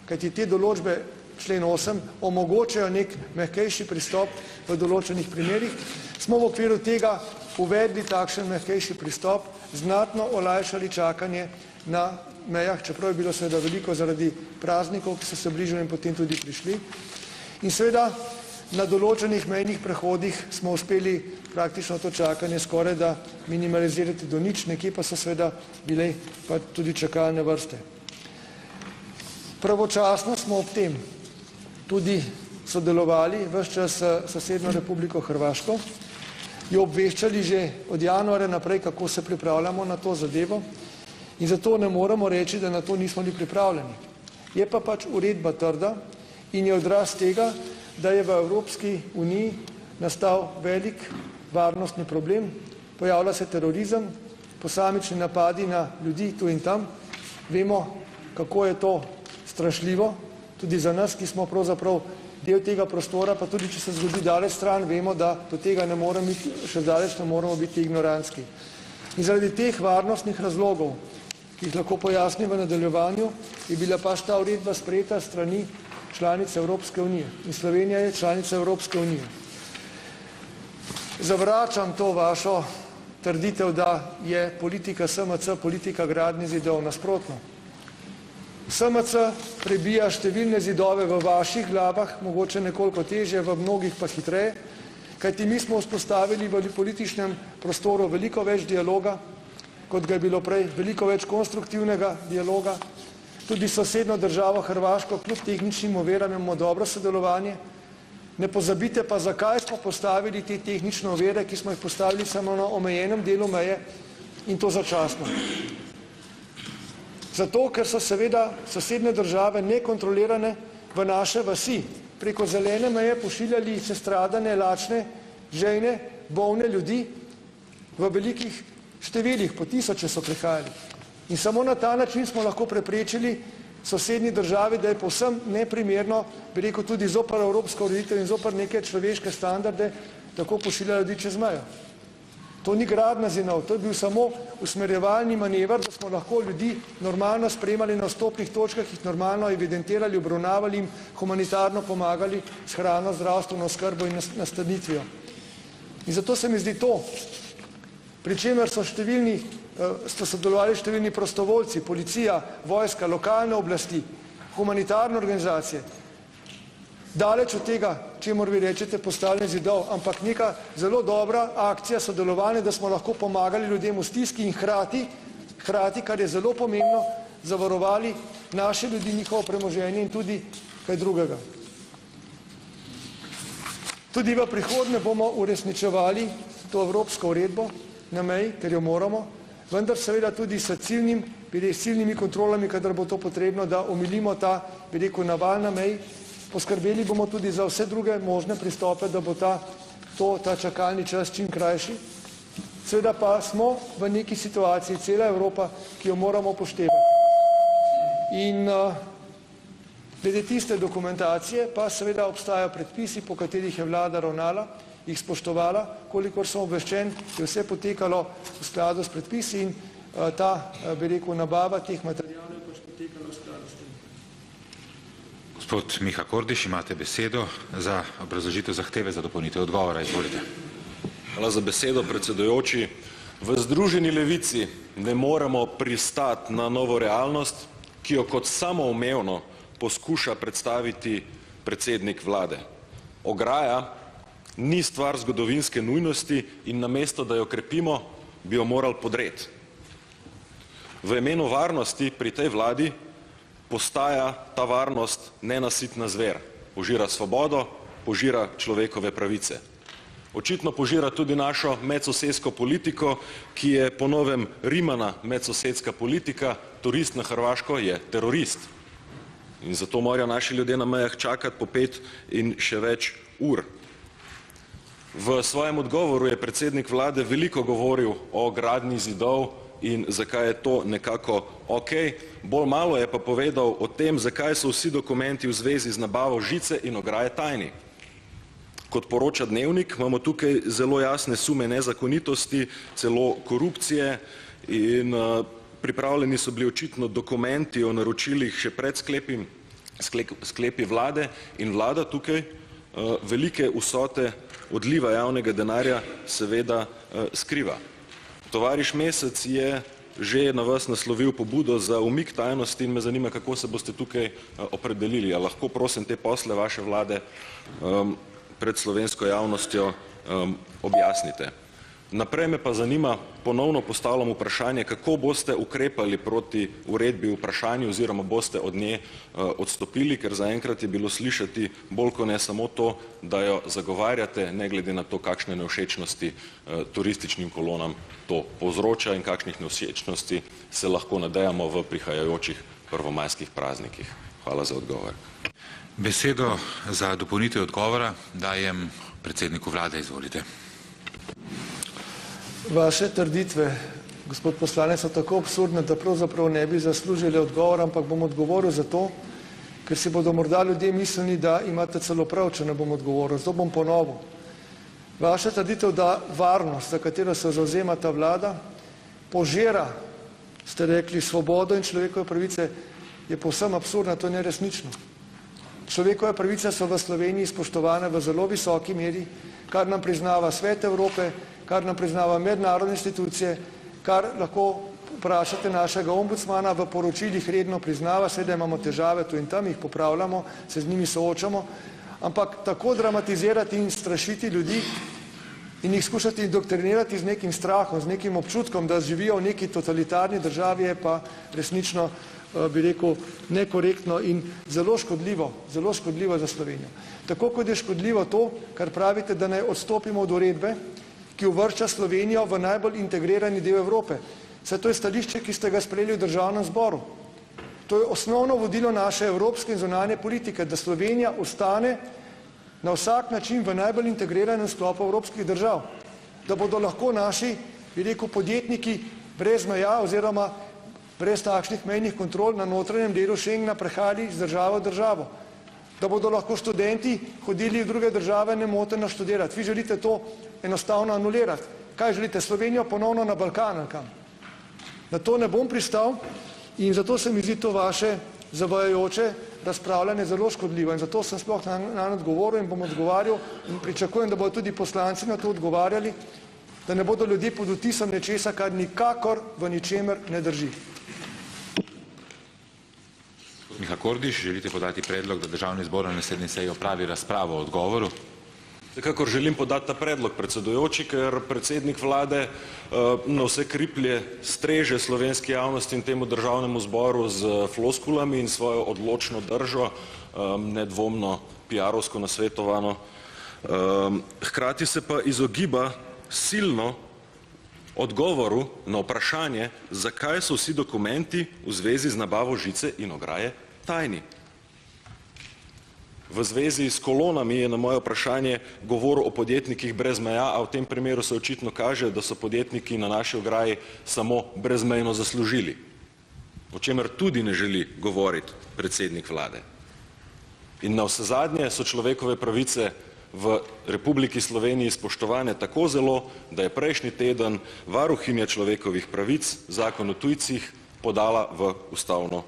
kajti te določbe, člen 8, omogočajo nek mehkejši pristop v določenih primerih, smo v okviru tega uvedli takšen mehkejši pristop, znatno olajšali čakanje na mejah, čeprav je bilo seveda veliko zaradi praznikov, ki so se bližali in potem tudi prišli. In seveda na določenih mejnih prehodih smo uspeli praktično to čakanje skoraj da minimalizirati do nič, nekje pa so seveda bile pa tudi čakalne vrste. Pravočasno smo ob tem tudi sodelovali ves čas s sosednjo Republiko Hrvaško, jo obveščali že od januarja naprej, kako se pripravljamo na to zadevo in zato ne moremo reči, da na to nismo bili pripravljeni. Je pa pač uredba trda in je odraz tega, da je v Evropski uniji nastal velik varnostni problem, pojavlja se terorizem, posamični napadi na ljudi tu in tam. Vemo, kako je to strašljivo, tudi za nas, ki smo pravzaprav del tega prostora, pa tudi če se zgodi daleč stran, vemo, da do tega ne moremo biti, še daleč ne moramo biti ignorantski. In zaradi teh varnostnih razlogov, ki jih lahko pojasnim v nadaljevanju, je bila pač ta uredba sprejeta strani članice Evropske unije in Slovenija je članica Evropske unije. Zavračam to vašo trditev, da je politika SMC politika gradnje zidov, nasprotno. SMC prebija številne zidove v vaših glavah, mogoče nekoliko težje, v mnogih pa hitreje, kajti mi smo vzpostavili v političnem prostoru veliko več dialoga, kot ga je bilo prej, veliko več konstruktivnega dialoga. Tudi sosednjo državo Hrvaško, kljub tehničnim oviram, imamo dobro sodelovanje. Ne pozabite pa, zakaj smo postavili te tehnične ovire, ki smo jih postavili samo na omejenem delu meje in to začasno. Zato, ker so seveda sosednje države nekontrolirane v naše vasi, preko zelene meje pošiljali sestradane, lačne, žejne, bolne ljudi v velikih številih, po tisoče so prihajali. In samo na ta način smo lahko preprečili sosednji državi, da je povsem neprimerno, bi rekel, tudi zoper evropsko ureditev in zoper neke človeške standarde, tako pošilja ljudi čez mejo. To ni gradnja zidov, to je bil samo usmerjevalni manever, da smo lahko ljudi normalno spremali na vstopnih točkah, jih normalno evidentirali, obravnavali jim, humanitarno pomagali s hrano, zdravstveno oskrbo in nastanitvijo. In zato se mi zdi to, pri čemer so sodelovali številni prostovoljci, policija, vojska, lokalne oblasti, humanitarne organizacije, daleč od tega, čemur vi rečete postavljanje zidov, ampak neka zelo dobra akcija sodelovanja, da smo lahko pomagali ljudem v stiski in hkrati, kar je zelo pomembno, zavarovali naše ljudi, njihovo premoženje in tudi kaj drugega. Tudi v prihodnje bomo uresničevali to evropsko uredbo na meji, ker jo moramo, vendar seveda tudi s ciljnimi kontrolami, kadar bo to potrebno, da omilimo ta, bi rekel, naval na meji. Poskrbeli bomo tudi za vse druge možne pristope, da bo ta čakalni čas čim krajši. Seveda pa smo v neki situaciji, cela Evropa, ki jo moramo upoštevati. In glede tiste dokumentacije pa seveda obstajajo predpisi, po katerih je vlada ravnala, jih spoštovala, kolikor sem obveščen, je vse potekalo v skladu s predpisi in ta, bi rekel, nabava teh materialov je pač potekala v skladu s tem. Gospod Miha Kordiš, imate besedo za obrazložitev zahteve za dopolnitev odgovora. Izvolite. Hvala za besedo, predsedujoči. V Združeni levici ne moremo pristati na novo realnost, ki jo kot samoumevno poskuša predstaviti predsednik vlade. Ograja ni stvar zgodovinske nujnosti in namesto, da jo krepimo, bi jo morali podreti. V imenu varnosti pri tej vladi postaja ta varnost nenasitna zver. Požira svobodo, požira človekove pravice. Očitno požira tudi našo medsosedsko politiko, ki je po novem rimana medsosedska politika, turist na Hrvaško je terorist. In zato morajo naši ljudje na mejah čakati po 5 in še več ur. V svojem odgovoru je predsednik vlade veliko govoril o gradnji zidov in zakaj je to nekako ok. Bolj malo je pa povedal o tem, zakaj so vsi dokumenti v zvezi z nabavo žice in ograje tajni. Kot poroča Dnevnik, imamo tukaj zelo jasne sume nezakonitosti, celo korupcije in pripravljeni so bili očitno dokumenti o naročilih še pred sklepi vlade in vlada tukaj velike vsote odliva javnega denarja seveda skriva. Tovariš Mesec je že na vas naslovil pobudo za umik tajnosti in me zanima, kako se boste tukaj opredelili. A lahko prosim te posle vaše vlade pred slovensko javnostjo objasnite. Naprej me pa zanima, ponovno postavljam vprašanje, kako boste ukrepali proti uredbi vprašanju oziroma boste od nje odstopili, ker zaenkrat je bilo slišati bolj kot ne samo to, da jo zagovarjate, ne glede na to, kakšne nevšečnosti turističnim kolonam to povzroča in kakšnih nevšečnosti se lahko nadejamo v prihajajočih prvomajskih praznikih. Hvala za odgovor. Besedo za dopolnitev odgovora dajem predsedniku vlade. Izvolite. Vaše trditve, gospod poslanec, so tako absurdne, da pravzaprav ne bi zaslužili odgovor, ampak bom odgovoril zato, ker si bodo morda ljudje mislili, da imate celo prav, če ne bom odgovoril. Zato bom ponovil. Vaša trditev, da varnost, za katero se zavzema ta vlada, požira, ste rekli, svobodo in človekove pravice, je povsem absurdna, to je neresnično. Človekove pravice so v Sloveniji spoštovane v zelo visoki meri, kar nam priznava Svet Evrope, kar nam priznava mednarodne institucije, kar lahko vprašate našega ombudsmana, v poročilih redno priznava, seveda imamo težave, tu in tam jih popravljamo, se z njimi soočamo, ampak tako dramatizirati in strašiti ljudi in jih skušati indoktrinirati z nekim strahom, z nekim občutkom, da živijo v neki totalitarni državi, je pa resnično, bi rekel, nekorektno in zelo škodljivo za Slovenijo. Tako kot je škodljivo to, kar pravite, da naj odstopimo od uredbe, ki uvršča Slovenijo v najbolj integrirani del Evrope. Saj to je stališče, ki ste ga sprejeli v Državnem zboru. To je osnovno vodilo naše evropske in zunanje politike, da Slovenija ostane na vsak način v najbolj integriranem sklopu evropskih držav, da bodo lahko naši, bi rekel, podjetniki brez meja oziroma brez takšnih mejnih kontrol na notranjem delu Schengena prehajali iz države v državo, da bodo lahko študenti hodili v druge države nemoteno študirati. Vi želite to enostavno anulirati. Kaj želite, Slovenijo ponovno na Balkan ali kam? Na to ne bom pristal in zato se mi zdi to vaše zavajajoče razpravljanje zelo škodljivo in zato sem sploh na odgovoril in bom odgovarjal in pričakujem, da bodo tudi poslanci na to odgovarjali, da ne bodo ljudje pod vtisom nečesa, kar nikakor v ničemer ne drži. Miha Kordiš, želite podati predlog, da Državni zbor na naslednji seji opravi razpravo o odgovoru? Vsekakor želim podati ta predlog, predsedujoči, ker predsednik vlade na vse kriplje streže slovenski javnosti in temu državnemu zboru z floskulami in svojo odločno držo, nedvomno PR-ovsko nasvetovano. Hkrati se pa izogiba silno odgovoru na vprašanje, zakaj so vsi dokumenti v zvezi z nabavo žice in ograje tajni. V zvezi s kolonami je na moje vprašanje govoril o podjetnikih brez meja, a v tem primeru se očitno kaže, da so podjetniki na naši ograji samo brezmejno zaslužili, o čemer tudi ne želi govoriti predsednik vlade. In navsezadnje so človekove pravice v Republiki Sloveniji spoštovane tako zelo, da je prejšnji teden varuhinja človekovih pravic zakon o tujcih podala v ustavno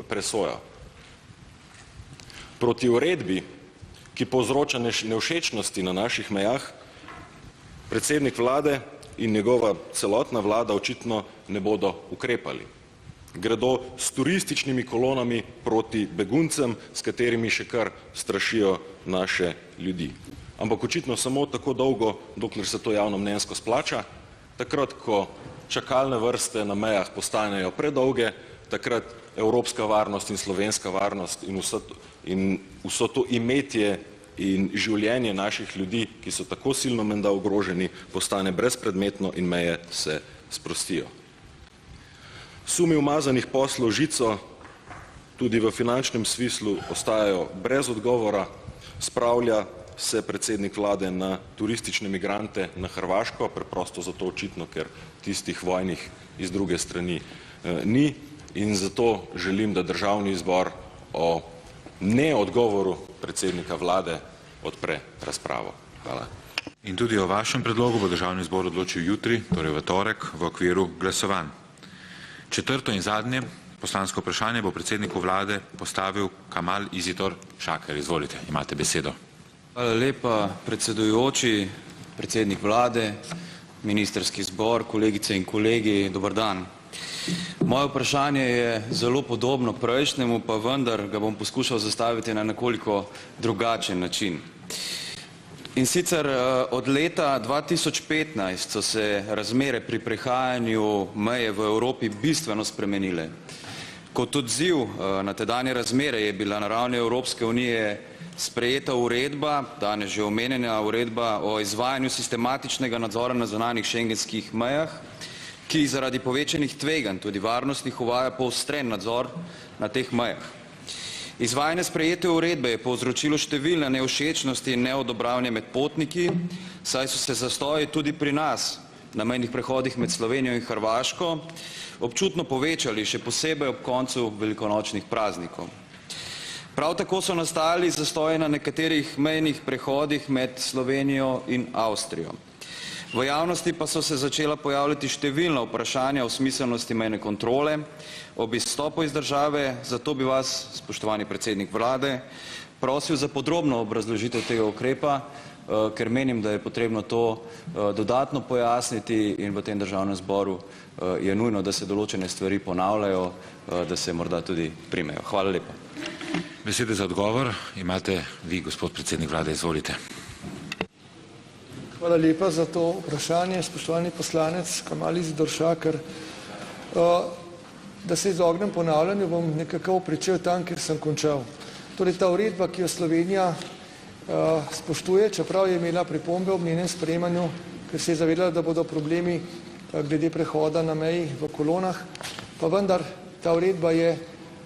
presojo. Proti uredbi, ki povzroča nevšečnosti na naših mejah, predsednik vlade in njegova celotna vlada očitno ne bodo ukrepali. Gredo s turističnimi kolonami proti beguncem, s katerimi še kar strašijo naše ljudi. Ampak očitno samo tako dolgo, dokler se to javnomnenjsko splača, takrat, ko čakalne vrste na mejah postanejo predolge, takrat evropska varnost in slovenska varnost in vso to imetje in življenje naših ljudi, ki so tako silno menda ogroženi, postane brezpredmetno in meje se sprostijo. Sumi umazanih poslov žico tudi v finančnem smislu ostajajo brez odgovora, spravlja se predsednik vlade na turistične migrante na Hrvaško, preprosto zato očitno, ker tistih vojnih iz druge strani ni. In zato želim, da Državni zbor o neodgovoru predsednika vlade odpre razpravo. Hvala. In tudi o vašem predlogu bo Državni zbor odločil jutri, torej v torek, v okviru glasovanj. Četrto in zadnje poslansko vprašanje bo predsedniku vlade postavil Kamal Izidor Šaker. Izvolite, imate besedo. Hvala lepa, predsedujoči, predsednik vlade, ministrski zbor, kolegice in kolegi, dober dan. Moje vprašanje je zelo podobno prejšnjemu, pa vendar ga bom poskušal zastaviti na nekoliko drugačen način. In sicer od leta 2015 so se razmere pri prehajanju meje v Evropi bistveno spremenile. Kot odziv na tedanje razmere je bila na ravni Evropske unije sprejeta uredba, danes že omenjena uredba o izvajanju sistematičnega nadzora na zunanjih šengenskih mejah, ki zaradi povečanih tveganj, tudi varnostnih, uvaja poostren nadzor na teh mejah. Izvajanje sprejete uredbe je povzročilo številne nevšečnosti in neodobravanje med potniki, saj so se zastoji tudi pri nas na mejnih prehodih med Slovenijo in Hrvaško občutno povečali, še posebej ob koncu velikonočnih praznikov. Prav tako so nastali zastoji na nekaterih mejnih prehodih med Slovenijo in Avstrijo. V javnosti pa so se začela pojavljati številna vprašanja o smiselnosti mejne kontrole ob izstopu iz države, zato bi vas, spoštovani predsednik vlade, prosil za podrobno obrazložitev tega ukrepa, ker menim, da je potrebno to dodatno pojasniti in v tem državnem zboru je nujno, da se določene stvari ponavljajo, da se morda tudi primejo. Hvala lepa. Besede za odgovor imate vi, gospod predsednik vlade, izvolite. Hvala lepa za to vprašanje, spoštovani poslanec Kamal Izidor Šaker. Da se izognem ponavljanju, bom nekako pričel tam, kjer sem končal. Torej, ta uredba, ki jo Slovenija spoštuje, čeprav je imela pripombe ob njenem sprejemanju, ker se je zavedala, da bodo problemi glede prehoda na meji v kolonah, pa vendar ta uredba je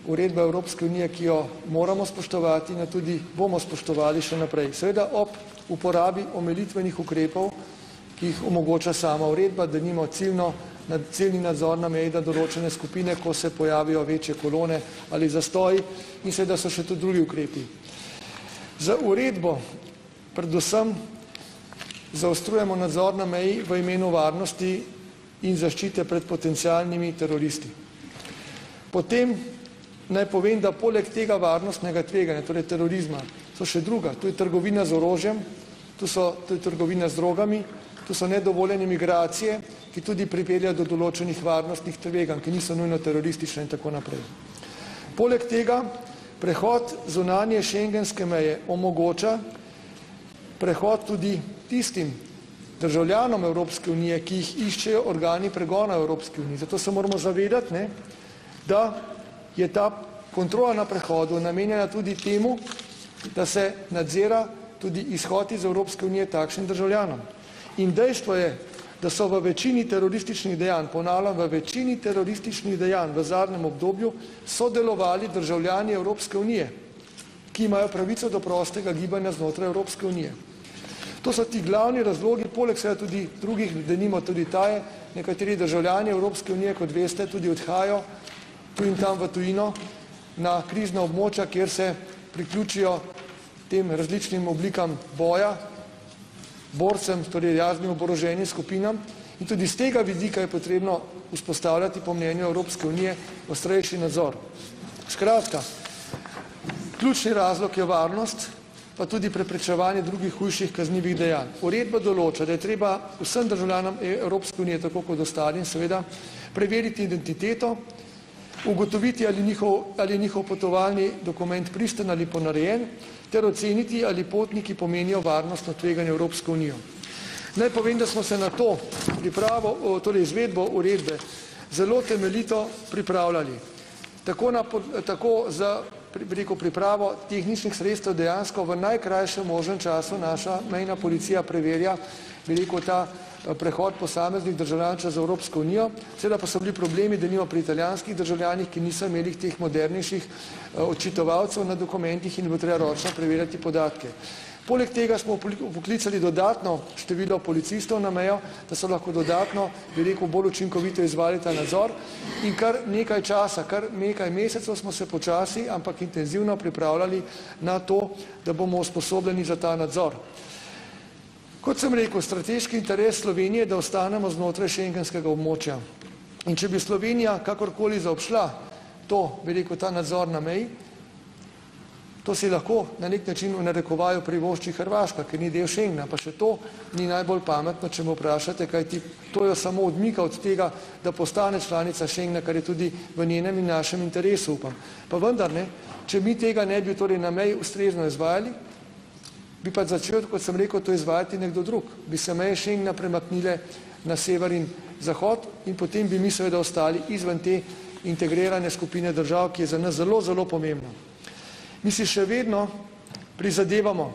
uredba Evropske unije, ki jo moramo spoštovati in jo tudi bomo spoštovali še naprej. Seveda ob uporabi omilitvenih ukrepov, ki jih omogoča sama uredba, da nimamo ciljni nadzor na meji, da določene skupine, ko se pojavijo večje kolone ali zastoji, in seveda so še tudi drugi ukrepi. Za uredbo predvsem zaostrujemo nadzor na meji v imenu varnosti in zaščite pred potencialnimi teroristi. Potem naj povem, da poleg tega varnostnega tveganja, torej terorizma, so še druga, to je trgovina z orožjem, to je trgovina z drogami, to so nedovoljene migracije, ki tudi pripeljajo do določenih varnostnih tveganj, ki niso nujno teroristične in tako naprej. Poleg tega prehod zunanje šengenske meje omogoča prehod tudi tistim državljanom Evropske unije, ki jih iščejo organi pregona Evropske unije. Zato se moramo zavedati, da je ta kontrola na prehodu namenjena tudi temu, da se nadzira tudi izhod iz Evropske unije takšnim državljanom. In dejstvo je, da so v večini terorističnih dejanj, ponavljam, v večini terorističnih dejanj v zadnjem obdobju sodelovali državljani Evropske unije, ki imajo pravico do prostega gibanja znotraj Evropske unije. To so ti glavni razlogi, poleg seveda tudi drugih, denimo tudi ta je, nekateri državljani Evropske unije, kot veste, tudi odhajajo tu in tam v tujino na krizna območja, kjer se priključijo tem različnim oblikam boja, borcem, torej raznim oboroženim skupinam, in tudi z tega vidika je potrebno vzpostavljati po mnenju Evropske unije ostrejši nadzor. Skratka, ključni razlog je varnost, pa tudi preprečevanje drugih hujših kaznivih dejanj. Uredba določa, da je treba vsem državljanom Evropske unije, tako kot ostalim, seveda, preveriti identiteto, ugotoviti, ali je njihov potovalni dokument pristen ali ponarejen, ter oceniti, ali potniki pomenijo varnostno tveganje Evropsko unijo. Naj povem, da smo se na to pripravo, torej izvedbo uredbe, zelo temeljito pripravljali. Tako za pripravo tehničnih sredstev dejansko v najkrajšem možnem času naša mejna policija preverja ta prehod posameznih državljanov čez Evropsko unijo. Seveda pa so bili problemi, denimo pri italijanskih državljanih, ki niso imeli teh modernejših odčitovalcev na dokumentih in bo treba ročno preverjati podatke. Poleg tega smo poklicali dodatno število policistov na mejo, da so lahko dodatno, bolj učinkovito izvajali ta nadzor, in kar nekaj časa, kar nekaj mesecev smo se počasi, ampak intenzivno pripravljali na to, da bomo usposobljeni za ta nadzor. Kot sem rekel, strateški interes Slovenije je, da ostanemo znotraj šengenskega območja. In če bi Slovenija kakorkoli zaobšla ta nadzor na meji, to si lahko na nek način v narekovaju privošči Hrvaška, ker ni del Schengena, pa še to ni najbolj pametno, če me vprašate, kajti to jo samo odmika od tega, da postane članica Schengena, kar je tudi v njenem in našem interesu, upam. Pa vendar ne, če mi tega ne bi torej na meji ustrezno izvajali, bi pa začel, kot sem rekel, to izvajati nekdo drug. Bi se meje Schengena premaknile na sever in zahod in potem bi mi seveda ostali izven te integrirane skupine držav, ki je za nas zelo, zelo pomembna. Mi si še vedno prizadevamo,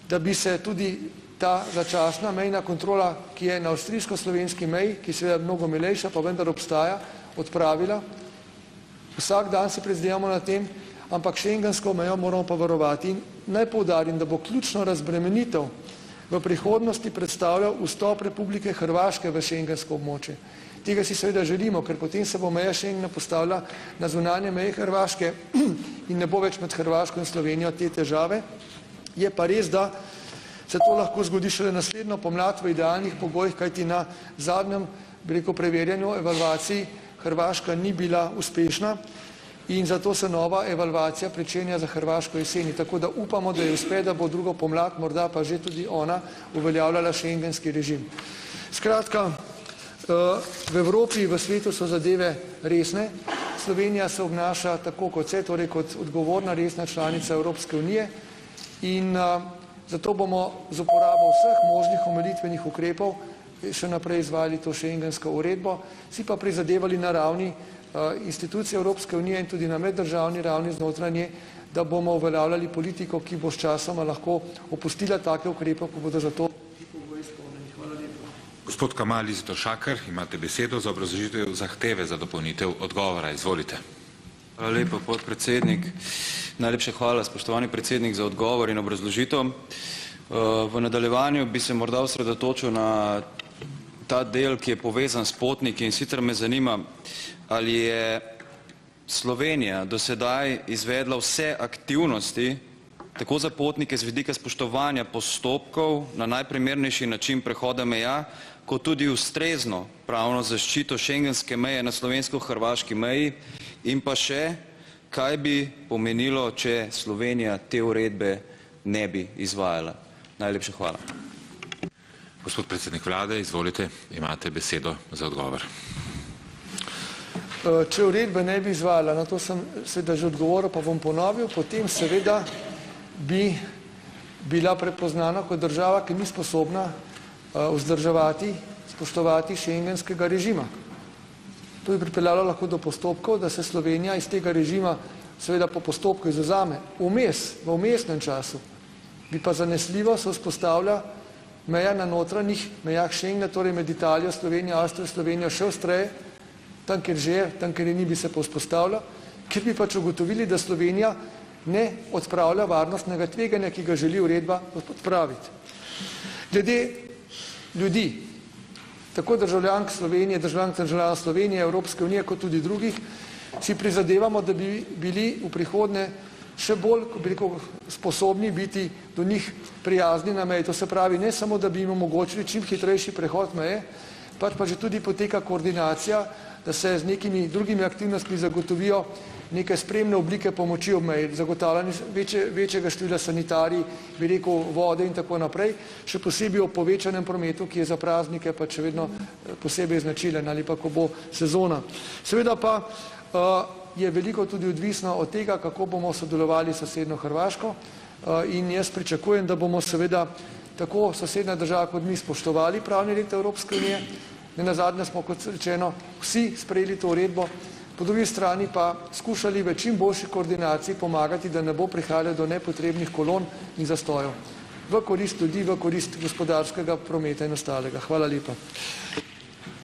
da bi se tudi ta začasna mejna kontrola, ki je na avstrijsko-slovenski meji, ki seveda mnogo milejša, pa vendar obstaja, odpravila. Vsak dan se prizadevamo na tem, ampak šengensko mejo moramo pa varovati. In naj poudarim, da bo ključno razbremenitev v prihodnosti predstavljal vstop Republike Hrvaške v šengensko območje. Tega si seveda želimo, ker potem se bo meja Schengena postavila na zunanje meje Hrvaške in ne bo več med Hrvaško in Slovenijo te težave. Je pa res, da se to lahko zgodi šele naslednjo pomlad v idealnih pogojih, kajti na zadnjem preverjanju evalvacij Hrvaška ni bila uspešna in zato se nova evalvacija pričenja za Hrvaško jeseni. Tako da upamo, da je uspe, da bo drugo pomlad, morda pa že tudi ona uveljavljala šengenski režim. Skratka, v Evropi, v svetu so zadeve resne. Slovenija se obnaša tako kot se, torej kot odgovorna, resna članica Evropske unije in zato bomo z uporabo vseh možnih omilitvenih ukrepov še naprej izvajali to šengensko uredbo, si pa prizadevali na ravni institucije Evropske unije in tudi na meddržavni ravni znotraj nje, da bomo uveljavljali politiko, ki bo s časoma lahko opustila take ukrepe, ko bodo za to pogoji izpolnjeni. Hvala lepa. Gospod Kamal Izidor Šaker, imate besedo za obrazložitev zahteve za dopolnitev odgovora. Izvolite. Hvala lepa, podpredsednik. Najlepša hvala, spoštovani predsednik, za odgovor in obrazložitev. V nadaljevanju bi se morda osredotočil na ta del, ki je povezan s potniki, in sicer me zanima, ali je Slovenija do sedaj izvedla vse aktivnosti, tako za potnike z vidika spoštovanja postopkov na najprimernejši način prehoda meja, kot tudi ustrezno pravno zaščito šengenske meje na slovensko-hrvaški meji, in pa še, kaj bi pomenilo, če Slovenija te uredbe ne bi izvajala. Najlepša hvala. Gospod predsednik vlade, izvolite, imate besedo za odgovor. Če uredbe ne bi izvajala, na to sem seveda že odgovoril, pa bom ponovil, potem seveda bi bila prepoznana kot država, ki ni sposobna vzdrževati, spoštovati šengenskega režima. To bi pripeljalo lahko do postopkov, da se Slovenija iz tega režima seveda po postopku izvzame. V vmesnem času bi pa zanesljivo se vzpostavlja meja na notranjih mejah Schengena, torej med Italijo, Slovenijo, Avstrijo, Slovenijo še ostreje, tam, kjer že je, tam, kjer je ni, bi se pa vzpostavlja, ker bi pač ugotovili, da Slovenija ne odpravlja varnostnega tveganja, ki ga želi uredba odpraviti. Glede ljudi, tako državljank Slovenije, državljanov Slovenije, Evropske unije, kot tudi drugih, si prizadevamo, da bi bili v prihodnje še bolj, ko bi rekel, sposobni biti do njih prijazni na meji. To se pravi, ne samo, da bi jim omogočili čim hitrejši prehod meje, pač pa že tudi poteka koordinacija, da se z nekimi drugimi aktivnostmi zagotovijo neke spremne oblike pomoči ob meji, zagotavljanje večjega števila sanitarij, bi rekel, vode in tako naprej, še posebej o povečanem prometu, ki je za praznike pač še vedno posebej značilen ali pa ko bo sezona. Seveda pa je veliko tudi odvisno od tega, kako bomo sodelovali s sosednjo Hrvaško, in jaz pričakujem, da bomo seveda tako sosednja država kot mi spoštovali pravni red Evropske unije. Nenazadnje smo, kot rečeno, vsi sprejeli to uredbo, po drugi strani pa skušali v čim boljši koordinaciji pomagati, da ne bo prihajalo do nepotrebnih kolon in zastojev v korist ljudi, v korist gospodarskega prometa in ostalega. Hvala lepa.